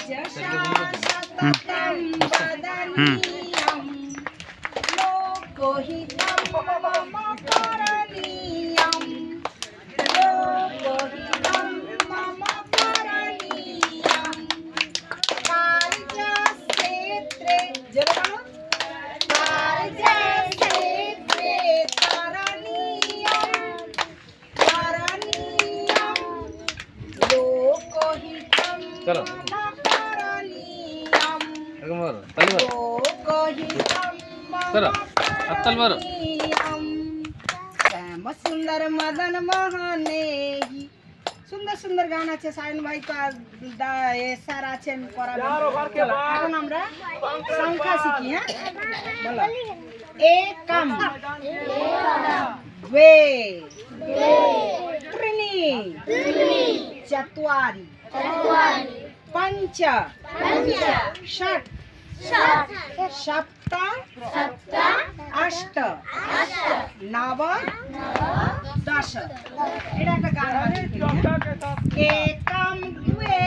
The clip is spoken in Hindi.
यशसा सततं वदनीयं लोकहितं मम करणीयं लोकहितं मम करणीयं कार्यक्षेत्रे जरो कार्यक्षेत्रे करणीयं लोकहितं चलो चलो अत्तल मारो श्याम सुंदर मदन मोहने सुंदर सुंदर गान আছে সায়ন ভাই তো স্যার আছেন পড়াবেন এখন আমরা সংখ্যা শিখি হ্যাঁ বলো একম द्वे त्रीणि चत्वारि पंच षट् सप्त अष्ट नव दश এটা একটা গান আছে একম द्वे